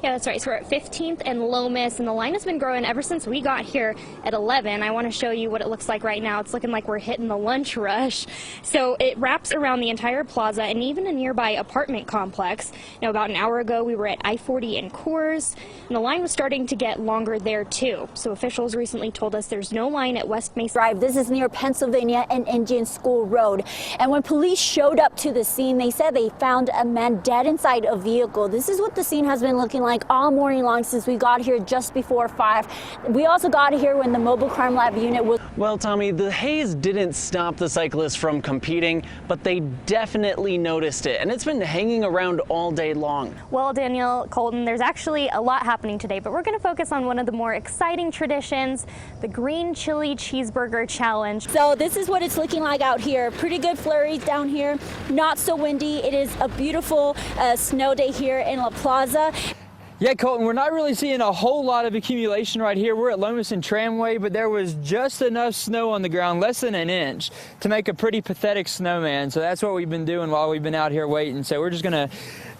Yeah, that's right. So we're at 15th and Lomas, and the line has been growing ever since we got here at 11. I want to show you what it looks like right now. It's looking like we're hitting the lunch rush. So it wraps around the entire plaza and even a nearby apartment complex. Now, about an hour ago, we were at I-40 and Coors, and the line was starting to get longer there, too. So officials recently told us there's no line at West Mesa Drive. This is near Pennsylvania and Indian School Road. And when police showed up to the scene, they said they found a man dead inside a vehicle. This is what the scene has been looking like all morning long since we got here just before 5. We also got here when the mobile crime lab unit was... Well, Tommy, the haze didn't stop the cyclists from competing, but they definitely noticed it, and it's been hanging around all day long. Well, Daniel, Colton, there's actually a lot happening today, but we're going to focus on one of the more exciting traditions, the Green Chili Cheeseburger Challenge. So this is what it's looking like out here. Pretty good flurries down here, not so windy. It is a beautiful snow day here in La Plaza. Yeah, Colton, we're not really seeing a whole lot of accumulation right here. We're at Lomas and Tramway, but there was just enough snow on the ground, less than an inch, to make a pretty pathetic snowman. So that's what we've been doing while we've been out here waiting. So we're just going to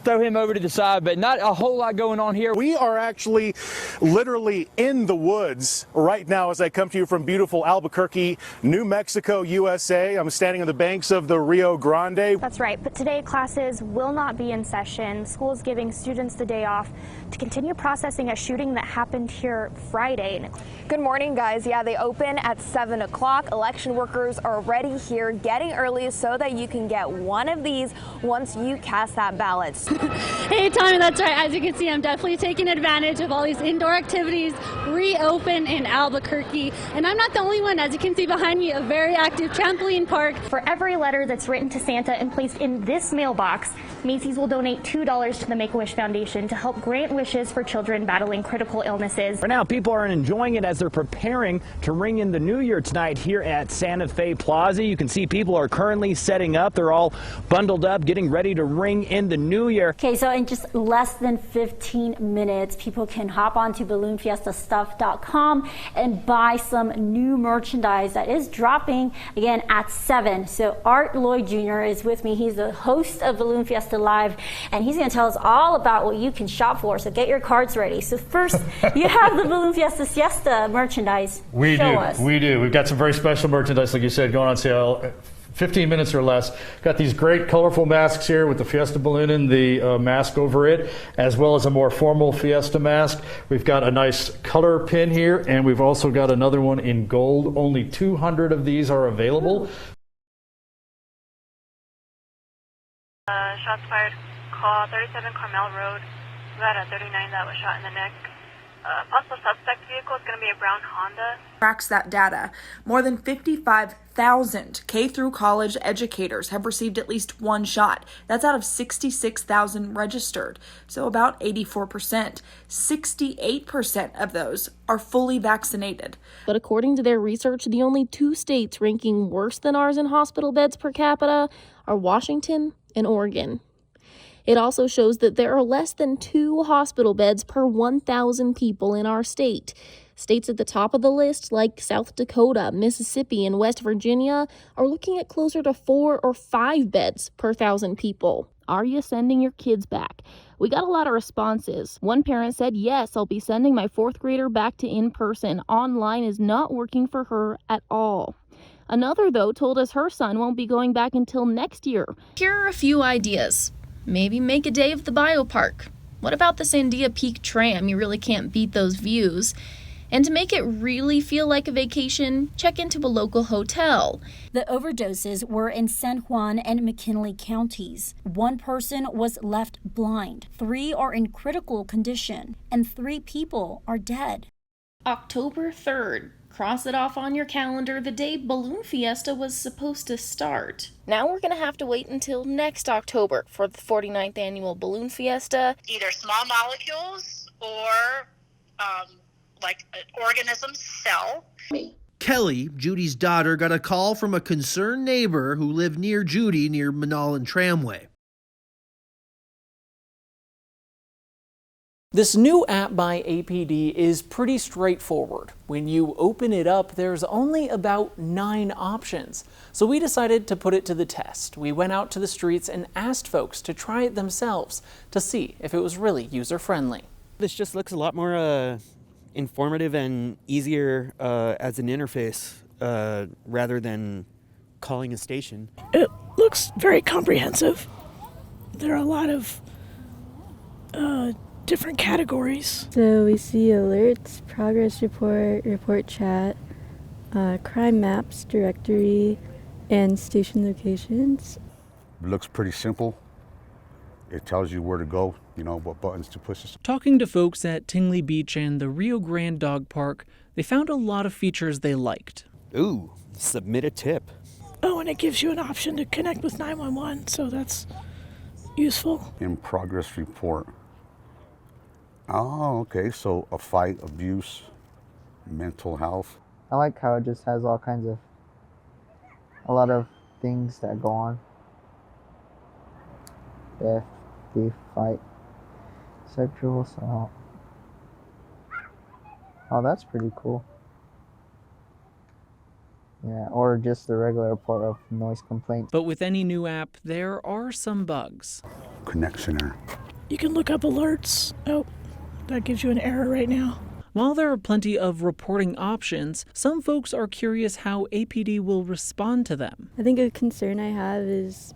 throw him over to the side, but not a whole lot going on here. We are actually literally in the woods right now as I come to you from beautiful Albuquerque, New Mexico, USA. I'm standing on the banks of the Rio Grande. That's right, but today classes will not be in session. School's giving students the day off to continue processing a shooting that happened here Friday. Good morning, guys. Yeah, they open at 7 o'clock. Election workers are already here getting early so that you can get one of these once you cast that ballot. Hey, Tommy, that's right. As you can see, I'm definitely taking advantage of all these indoor activities reopen in Albuquerque. And I'm not the only one. As you can see behind me, a very active trampoline park. For every letter that's written to Santa and placed in this mailbox, Macy's will donate $2 to the Make-A-Wish Foundation to help grant wishes for children battling critical illnesses. Right now, people are enjoying it as they're preparing to ring in the new year tonight here at Santa Fe Plaza. You can see people are currently setting up. They're all bundled up, getting ready to ring in the new year. Okay, so in just less than 15 minutes, people can hop onto balloonfiestastuff.com and buy some new merchandise that is dropping again at 7. So Art Lloyd Jr. is with me. He's the host of Balloon Fiesta Live, and he's going to tell us all about what you can shop for. So get your cards ready. So first, you have the Balloon Fiesta Siesta merchandise. We Show do. us. We do. We've got some very special merchandise, like you said, going on sale. 15 minutes or less. Got these great colorful masks here with the Fiesta balloon and the mask over it, as well as a more formal Fiesta mask. We've got a nice color pin here, and we've also got another one in gold. Only 200 of these are available. Shots fired. Call 37 Carmel Road. We got a 39 that was shot in the neck. Possible suspect vehicle is going to be a brown Honda. Tracks that data. More than 55,000 K through college educators have received at least one shot. That's out of 66,000 registered. So about 84%. 68% of those are fully vaccinated. But according to their research, the only 2 states ranking worse than ours in hospital beds per capita are Washington and Oregon. It also shows that there are less than 2 hospital beds per 1,000 people in our state. States at the top of the list, like South Dakota, Mississippi, and West Virginia, are looking at closer to 4 or 5 beds per 1,000 people. Are you sending your kids back? We got a lot of responses. One parent said, yes, I'll be sending my 4th grader back to in-person. Online is not working for her at all. Another, though, told us her son won't be going back until next year. Here are a few ideas. Maybe make a day of the biopark. What about the Sandia Peak tram? You really can't beat those views. And to make it really feel like a vacation, check into a local hotel. The overdoses were in San Juan and McKinley counties. 1 person was left blind. 3 are in critical condition, and 3 people are dead. October 3rd. Cross it off on your calendar the day Balloon Fiesta was supposed to start. Now we're going to have to wait until next October for the 49th annual Balloon Fiesta. Either small molecules or like an organism's cell. Kelly, Judy's daughter, got a call from a concerned neighbor who lived near Judy near Manal Tramway. This new app by APD is pretty straightforward. When you open it up, there's only about 9 options. So we decided to put it to the test. We went out to the streets and asked folks to try it themselves to see if it was really user-friendly. This just looks a lot more informative and easier as an interface rather than calling a station. It looks very comprehensive. There are a lot of different categories. So we see alerts, progress report, report chat, crime maps, directory, and station locations. It looks pretty simple. It tells you where to go, what buttons to push. Talking to folks at Tingley Beach and the Rio Grande Dog Park, they found a lot of features they liked. Ooh, submit a tip. Oh, and it gives you an option to connect with 911, so that's useful. In progress report. Oh, okay, so a fight, abuse, mental health. I like how it just has a lot of things that go on. Theft, thief, fight, sexual assault. Oh, that's pretty cool. Yeah, or just the regular report of noise complaints. But with any new app, there are some bugs. Connection error. You can look up alerts. Oh, that gives you an error right now. While there are plenty of reporting options, some folks are curious how APD will respond to them. I think a concern I have is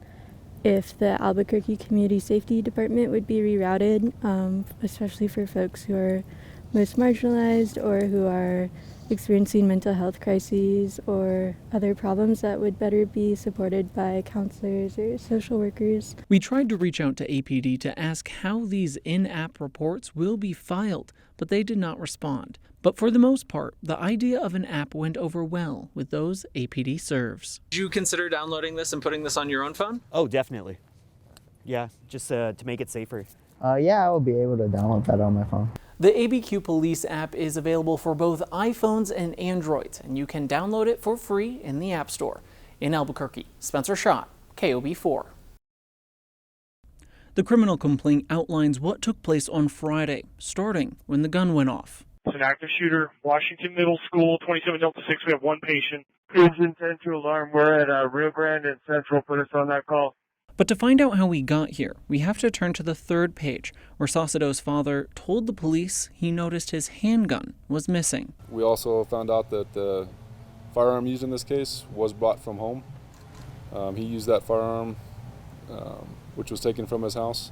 if the Albuquerque Community Safety Department would be rerouted, especially for folks who are most marginalized or who are experiencing mental health crises or other problems that would better be supported by counselors or social workers. We tried to reach out to APD to ask how these in-app reports will be filed, but they did not respond. But for the most part, the idea of an app went over well with those APD serves. Did you consider downloading this and putting this on your own phone? Oh, definitely. Yeah, just to make it safer. Yeah, I will be able to download that on my phone. The ABQ Police app is available for both iPhones and Androids, and you can download it for free in the App Store. In Albuquerque, Spencer Schott, KOB4. The criminal complaint outlines what took place on Friday, starting when the gun went off. It's an active shooter, Washington Middle School, 27 Delta 6. We have one patient. Please intend to alarm. We're at Rio Grande and Central. Put us on that call. But to find out how we got here, we have to turn to the third page, where Saucedo's father told the police he noticed his handgun was missing. We also found out that the firearm used in this case was brought from home. He used that firearm, which was taken from his house.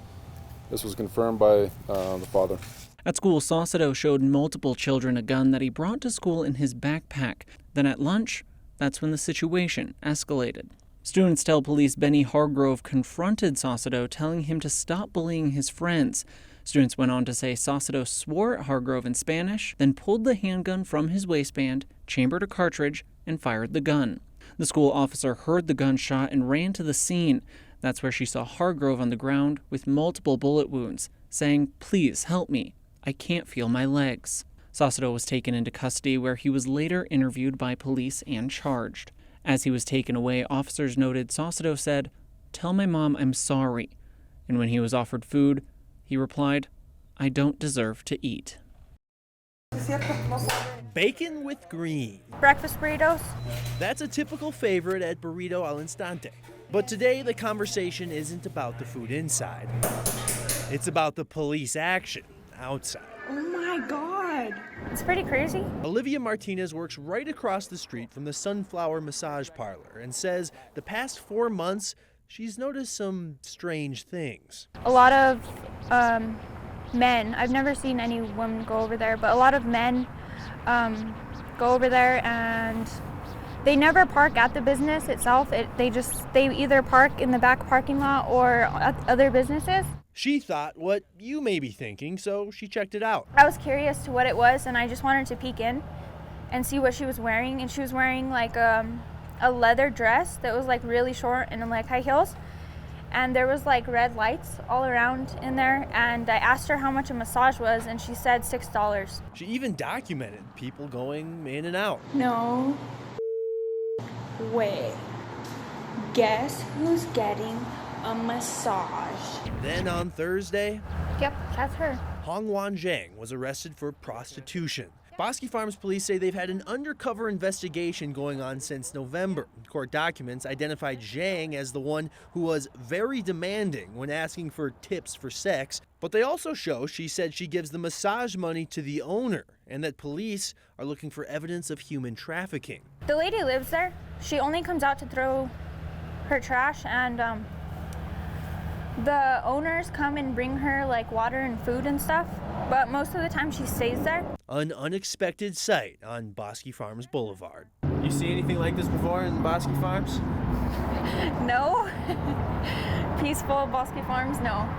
This was confirmed by the father. At school, Saucedo showed multiple children a gun that he brought to school in his backpack. Then at lunch, that's when the situation escalated. Students tell police Benny Hargrove confronted Saucedo, telling him to stop bullying his friends. Students went on to say Saucedo swore at Hargrove in Spanish, then pulled the handgun from his waistband, chambered a cartridge, and fired the gun. The school officer heard the gunshot and ran to the scene. That's where she saw Hargrove on the ground with multiple bullet wounds, saying, "Please help me. I can't feel my legs." Saucedo was taken into custody, where he was later interviewed by police and charged. As he was taken away, officers noted Saucedo said, "Tell my mom I'm sorry." And when he was offered food, he replied, "I don't deserve to eat." Bacon with green. Breakfast burritos. That's a typical favorite at Burrito Al Instante. But today the conversation isn't about the food inside. It's about the police action outside. Oh my God. It's pretty crazy. Olivia Martinez works right across the street from the Sunflower Massage Parlor and says the past 4 months she's noticed some strange things. A lot of men, I've never seen any women go over there, but a lot of men go over there and they never park at the business itself. They either park in the back parking lot or at other businesses. She thought what you may be thinking, so she checked it out. I was curious to what it was, and I just wanted to peek in and see what she was wearing. And she was wearing like a leather dress that was like really short and like high heels. And there was like red lights all around in there. And I asked her how much a massage was, and she said $6. She even documented people going in and out. No way. Guess who's getting a massage? Then on Thursday, yep, that's her. Hong Wan Zhang was arrested for prostitution. Bosque Farms police say they've had an undercover investigation going on since November. Court documents identified Zhang as the one who was very demanding when asking for tips for sex, but they also show she said she gives the massage money to the owner and that police are looking for evidence of human trafficking. The lady lives there. She only comes out to throw her trash, and the owners come and bring her like water and food and stuff, but most of the time she stays there. An unexpected sight on Bosque Farms Boulevard. You see anything like this before in Bosque Farms? No. Peaceful Bosque Farms, no.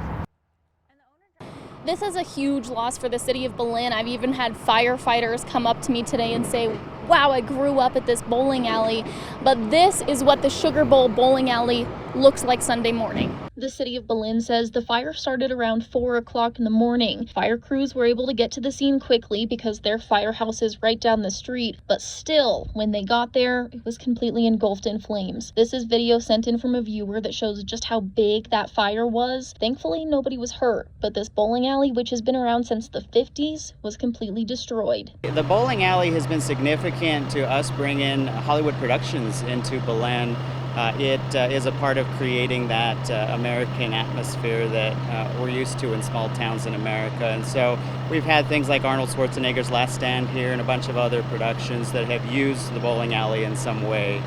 This is a huge loss for the city of Belen. I've even had firefighters come up to me today and say, wow, I grew up at this bowling alley. But this is what the Sugar Bowl bowling alley looks like Sunday morning. The city of Belen says the fire started around 4 o'clock in the morning. Fire crews were able to get to the scene quickly because their firehouse is right down the street. But still, when they got there, it was completely engulfed in flames. This is video sent in from a viewer that shows just how big that fire was. Thankfully, nobody was hurt, but this bowling alley, which has been around since the 50s, was completely destroyed. The bowling alley has been significant to us bringing Hollywood productions into Belen. It is a part of creating that American atmosphere that we're used to in small towns in America. And so we've had things like Arnold Schwarzenegger's Last Stand here and a bunch of other productions that have used the bowling alley in some way.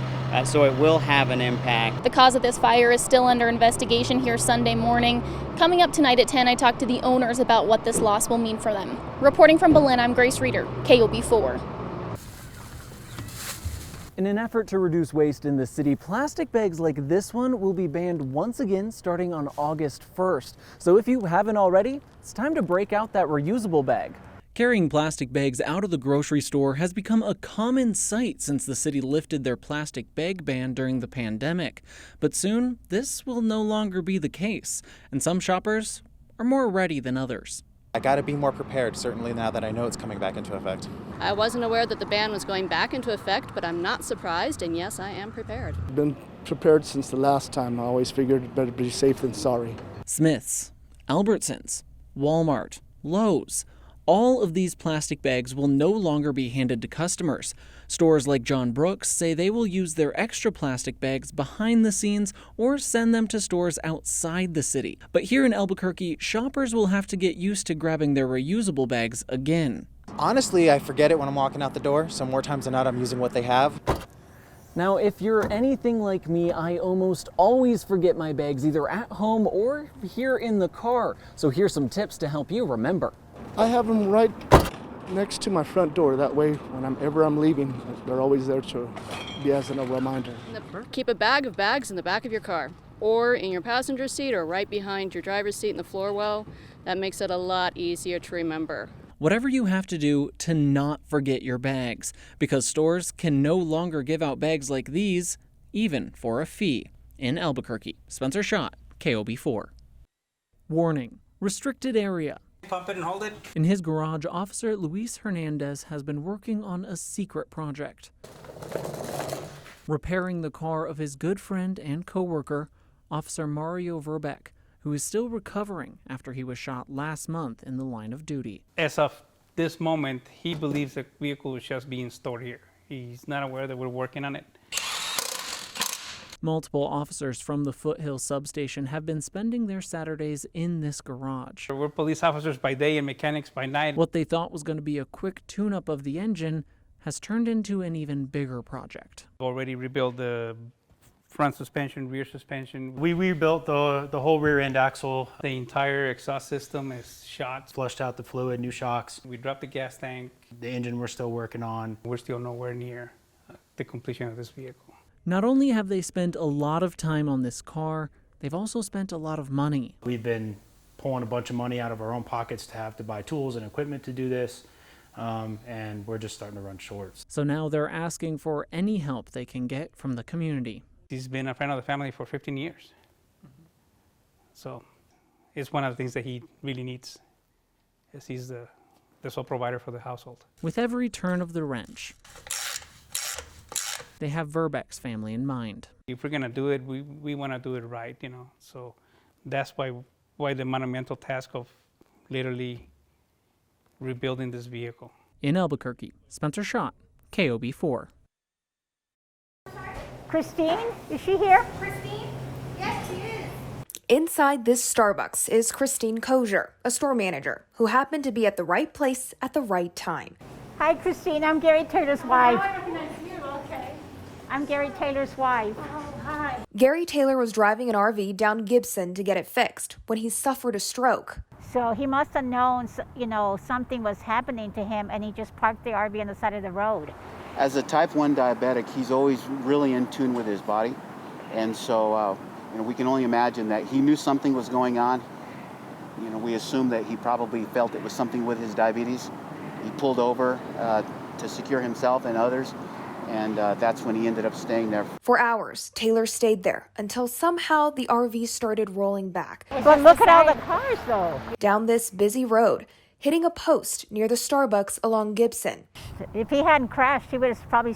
So it will have an impact. The cause of this fire is still under investigation here Sunday morning. Coming up tonight at 10, I talked to the owners about what this loss will mean for them. Reporting from Belen, I'm Grace Reeder, KOB4. In an effort to reduce waste in the city, plastic bags like this one will be banned once again starting on August 1st. So if you haven't already, it's time to break out that reusable bag. Carrying plastic bags out of the grocery store has become a common sight since the city lifted their plastic bag ban during the pandemic. But soon, this will no longer be the case, and some shoppers are more ready than others. I got to be more prepared, certainly now that I know it's coming back into effect. I wasn't aware that the ban was going back into effect, but I'm not surprised, and yes, I am prepared. Been prepared since the last time. I always figured it better be safe than sorry. Smith's, Albertsons, Walmart, Lowe's. All of these plastic bags will no longer be handed to customers. Stores like John Brooks say they will use their extra plastic bags behind the scenes or send them to stores outside the city. But here in Albuquerque, shoppers will have to get used to grabbing their reusable bags again. Honestly, I forget it when I'm walking out the door, so more times than not I'm using what they have. Now, if you're anything like me, I almost always forget my bags either at home or here in the car. So here's some tips to help you remember. I have them right next to my front door. That way, whenever I'm leaving, they're always there to be as a reminder. Keep a bag of bags in the back of your car, or in your passenger seat, or right behind your driver's seat in the floor well. That makes it a lot easier to remember. Whatever you have to do to not forget your bags, because stores can no longer give out bags like these, even for a fee. In Albuquerque, Spencer Schott, KOB4. Warning, restricted area. Pump it and hold it. In his garage, Officer Luis Hernandez has been working on a secret project. Repairing the car of his good friend and co-worker, Officer Mario Verbeck, who is still recovering after he was shot last month in the line of duty. As of this moment, he believes the vehicle is just being stored here. He's not aware that we're working on it. Multiple officers from the Foothill substation have been spending their Saturdays in this garage. We're police officers by day and mechanics by night. What they thought was going to be a quick tune-up of the engine has turned into an even bigger project. Already rebuilt the front suspension, rear suspension. We rebuilt the whole rear end axle. The entire exhaust system is shot. Flushed out the fluid, new shocks. We dropped the gas tank. The engine we're still working on. We're still nowhere near the completion of this vehicle. Not only have they spent a lot of time on this car, they've also spent a lot of money. We've been pulling a bunch of money out of our own pockets to have to buy tools and equipment to do this, and we're just starting to run short. So now they're asking for any help they can get from the community. He's been a friend of the family for 15 years. So it's one of the things that he really needs, is he's the sole provider for the household. With every turn of the wrench, they have Verbeck's family in mind. If we're gonna do it, we wanna do it right, you know. So that's why the monumental task of literally rebuilding this vehicle. In Albuquerque, Spencer Schott, KOB4. Christine, is she here? Christine? Yes, she is. Inside this Starbucks is Christine Kosher, a store manager who happened to be at the right place at the right time. Hi, Christine. I'm Gary Taylor's wife. I recognize you. Okay. I'm Gary Taylor's wife. Oh, hi. Gary Taylor was driving an RV down Gibson to get it fixed when he suffered a stroke. So he must have known, something was happening to him, and he just parked the RV on the side of the road. As a type 1 diabetic, he's always really in tune with his body. And so, we can only imagine that he knew something was going on. We assume that he probably felt it was something with his diabetes. He pulled over to secure himself and others, and that's when he ended up staying there. For hours, Taylor stayed there until somehow the RV started rolling back. But look at all the cars, though. Down this busy road, hitting a post near the Starbucks along Gibson. If he hadn't crashed, he would have probably,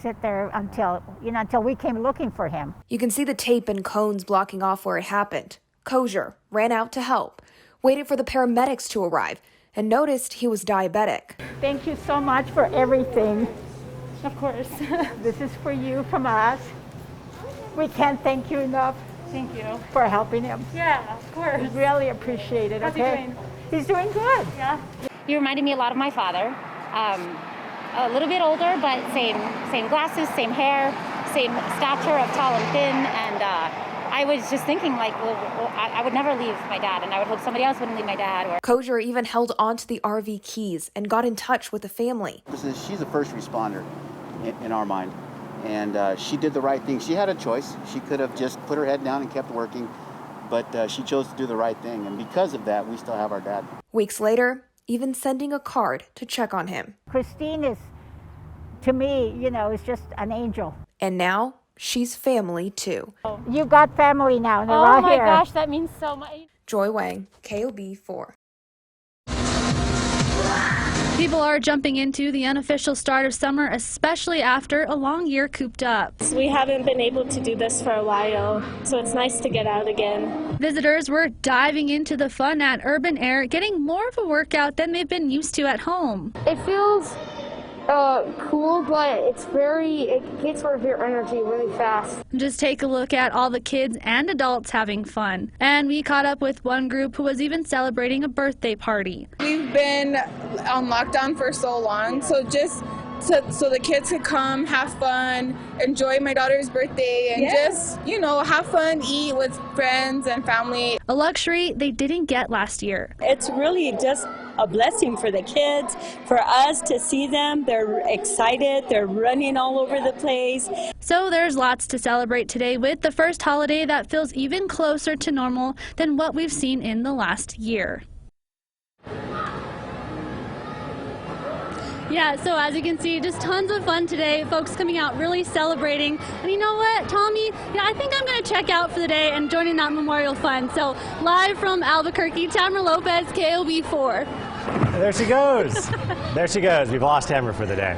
sit there until we came looking for him. You can see the tape and cones blocking off where it happened. Kosher ran out to help, waited for the paramedics to arrive, and noticed he was diabetic. Thank you so much for everything. Of course. This is for you from us. We can't thank you enough. Thank you. For helping him. Yeah, of course. We really appreciate it. How's he doing? He's doing good. Yeah. He reminded me a lot of my father. A little bit older, but same glasses, same hair, same stature of tall and thin. And I was just thinking, I would never leave my dad, and I would hope somebody else wouldn't leave my dad. Kosher even held onto the RV keys and got in touch with the family. She's a first responder in our mind. And she did the right thing. She had a choice. She could have just put her head down and kept working, but she chose to do the right thing. And because of that, we still have our dad. Weeks later, even sending a card to check on him. Christine is, to me, is just an angel. And now she's family too. You've got family now. And they're Oh right my here. gosh, that means so much. Joy Wang, KOB4. People are jumping into the unofficial start of summer, especially after a long year cooped up. We haven't been able to do this for a while, so it's nice to get out again. Visitors were diving into the fun at Urban Air, getting more of a workout than they've been used to at home. It feels cool, but it gets rid of your energy really fast. Just take a look at all the kids and adults having fun. And we caught up with one group who was even celebrating a birthday party. We've been on lockdown for so long, so the kids could come, have fun, enjoy my daughter's birthday, and just, have fun, eat with friends and family. A luxury they didn't get last year. It's really just a blessing for the kids, for us to see them. They're excited, they're running all over the place. So there's lots to celebrate today with the first holiday that feels even closer to normal than what we've seen in the last year. Yeah, so as you can see, just tons of fun today. Folks coming out really celebrating. And you know what, Tommy? I think I'm going to check out for the day and join in that memorial fun. So live from Albuquerque, Tamara Lopez, KOB4. There she goes. There she goes. We've lost Tamara for the day.